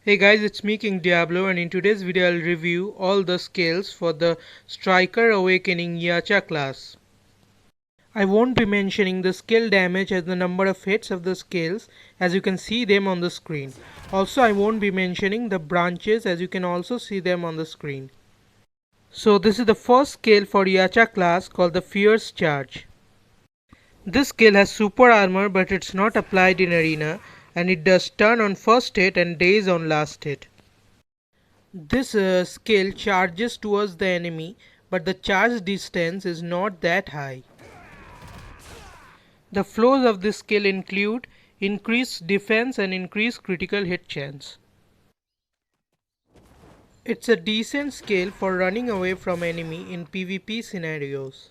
Hey guys, it's me King Diablo, and in today's video I'll review all the skills for the Striker Awakening Yacha class. I won't be mentioning the skill damage as the number of hits of the skills as you can see them on the screen. Also I won't be mentioning the branches as you can also see them on the screen. So this is the first skill for Yacha class called the Fierce Charge. This skill has super armor but it's not applied in arena, and it does turn on first hit and daze on last hit. This skill charges towards the enemy, but the charge distance is not that high. The flaws of this skill include increased defense and increased critical hit chance. It's a decent skill for running away from enemy in PvP scenarios.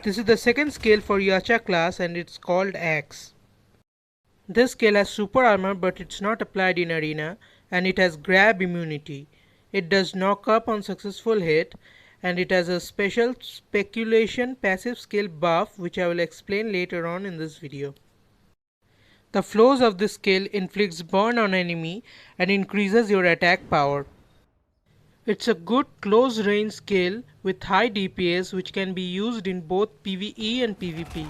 This is the second skill for Yacha class and it's called Axe. This skill has super armor but it's not applied in arena, and it has grab immunity. It does knock up on successful hit, and it has a special speculation passive skill buff which I will explain later on in this video. The flaws of this skill inflicts burn on enemy and increases your attack power. It's a good close range skill with high DPS which can be used in both PvE and PvP.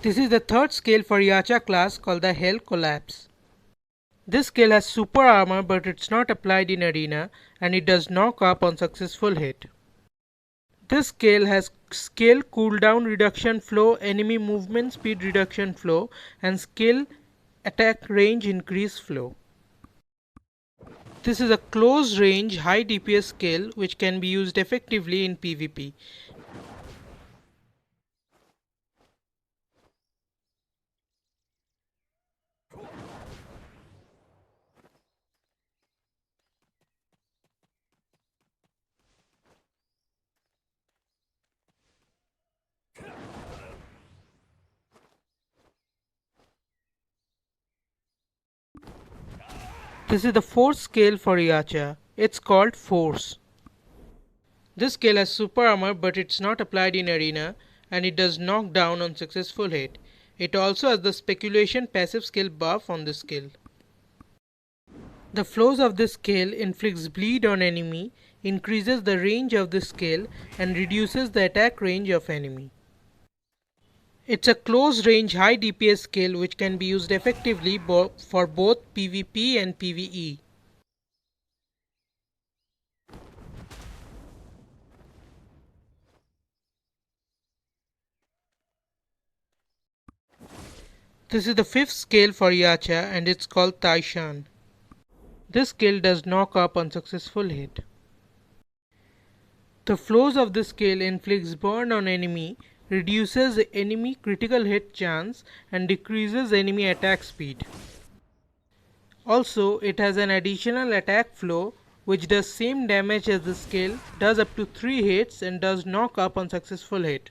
This is the third skill for Yacha class called the Hell Collapse. This skill has super armor but it's not applied in arena, and it does knock up on successful hit. This skill has skill cooldown reduction flow, enemy movement speed reduction flow, and skill attack range increase flow. This is a close range high DPS skill which can be used effectively in PvP. This is the fourth skill for Yacha. It's called Force. This skill has super armor but it's not applied in arena, and it does knock down on successful hit. It also has the speculation passive skill buff on this skill. The flaws of this skill inflicts bleed on enemy, increases the range of this skill, and reduces the attack range of enemy. It's a close range high DPS skill which can be used effectively for both PvP and PvE. This is the fifth skill for Yacha and it's called Taishan. This skill does knock up on successful hit. The flaws of this skill inflicts burn on enemy, reduces enemy critical hit chance, and decreases enemy attack speed. Also, it has an additional attack flow which does same damage as the skill, does up to 3 hits, and does knock up on successful hit.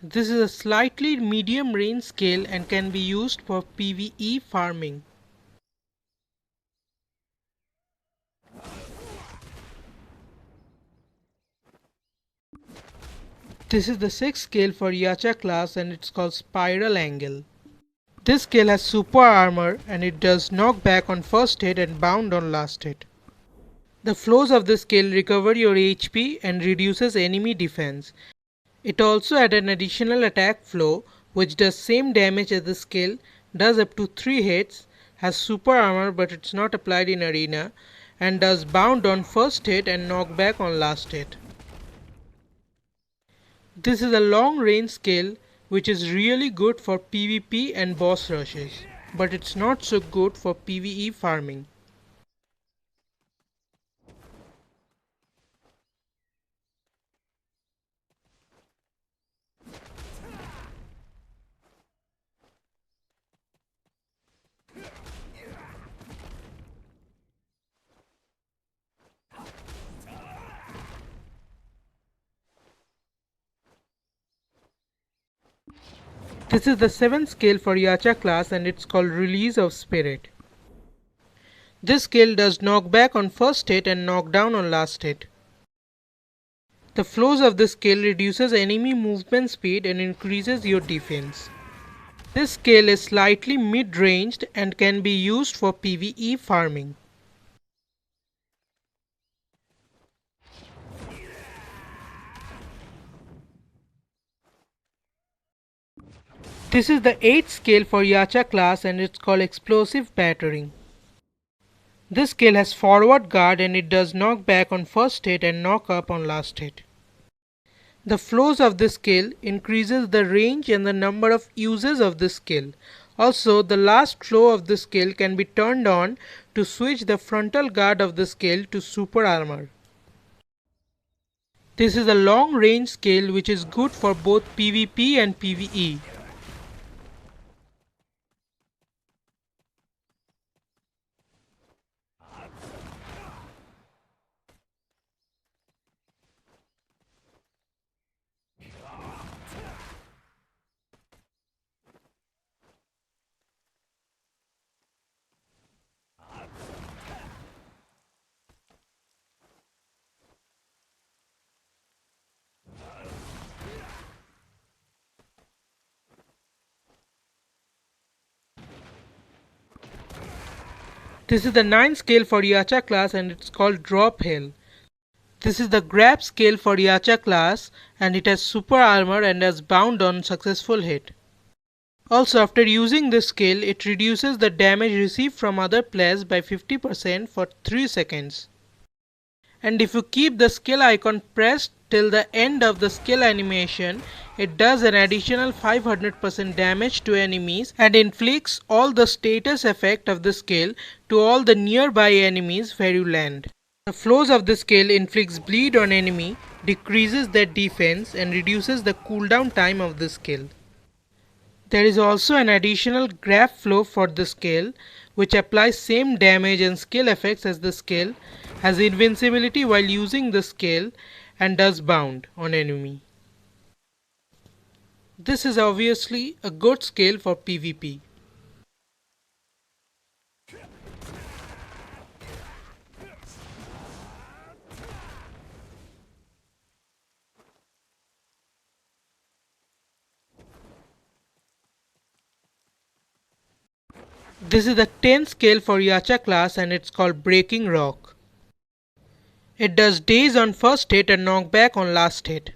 This is a slightly medium range skill and can be used for PvE farming. This is the sixth skill for Yacha class and it's called Spiral Angle. This skill has super armor and it does knockback on first hit and bound on last hit. The flaws of this skill recover your HP and reduces enemy defense. It also had an additional attack flow which does same damage as the skill, does up to 3 hits, has super armor but it's not applied in arena, and does bound on first hit and knockback on last hit. This is a long range skill which is really good for PvP and boss rushes, but it's not so good for PvE farming. This is the 7th skill for Yacha class and it's called Release of Spirit. This skill does knockback on first hit and knockdown on last hit. The flows of this skill reduces enemy movement speed and increases your defense. This skill is slightly mid-ranged and can be used for PvE farming. This is the 8th skill for Yacha class and it's called Explosive Battering. This skill has forward guard and it does knockback on first hit and knock up on last hit. The flows of this skill increases the range and the number of uses of this skill. Also, the last flow of this skill can be turned on to switch the frontal guard of the skill to super armor. This is a long range skill which is good for both PvP and PvE. This is the 9th skill for Yacha class and it's called Drop Hell. This is the grab skill for Yacha class and it has super armor and has bound on successful hit. Also, after using this skill, it reduces the damage received from other players by 50% for 3 seconds. And if you keep the skill icon pressed till the end of the skill animation, it does an additional 500% damage to enemies and inflicts all the status effect of the skill to all the nearby enemies where you land. The flows of this skill inflicts bleed on enemy, decreases their defense and reduces the cooldown time of the skill. There is also an additional grab flow for the skill which applies same damage and skill effects as the skill, has invincibility while using the skill and does bound on enemy. This is obviously a good skill for PvP. This is the 10th skill for Yacha class and it's called Breaking Rock. It does daze on first hit and knockback on last hit.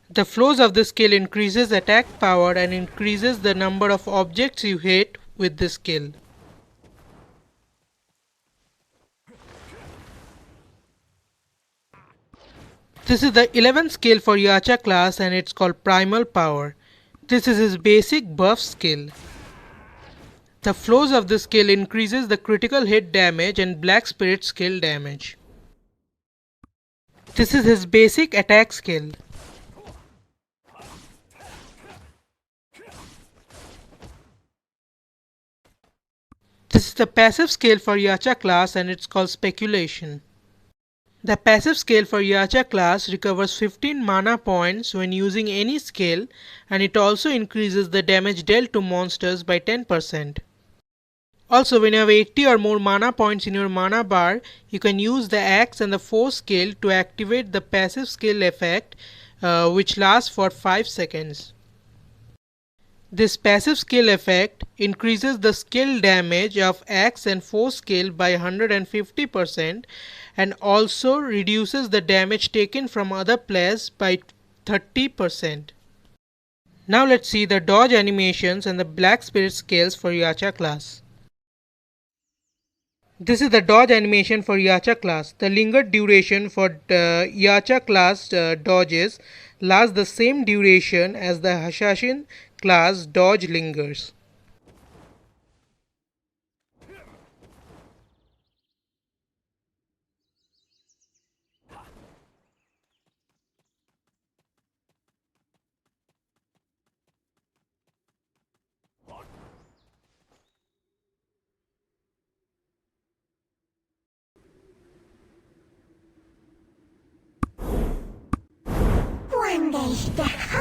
The flows of this skill increases attack power and increases the number of objects you hit with this skill. This is the 11th skill for Yacha class and it's called Primal Power. This is his basic buff skill. The flows of this skill increases the critical hit damage and Black Spirit skill damage. This is his basic attack skill. This is the passive skill for Yacha class and it's called Speculation. The passive skill for Yacha class recovers 15 mana points when using any skill and it also increases the damage dealt to monsters by 10%. Also, when you have 80 or more mana points in your mana bar, you can use the axe and the force skill to activate the passive skill effect which lasts for 5 seconds. This passive skill effect increases the skill damage of axe and force skill by 150% and also reduces the damage taken from other players by 30%. Now let's see the dodge animations and the Black Spirit skills for Yacha class. This is the dodge animation for Yacha class. The linger duration for Yacha class dodges lasts the same duration as the Hashashin class dodge lingers. ¿Dónde está?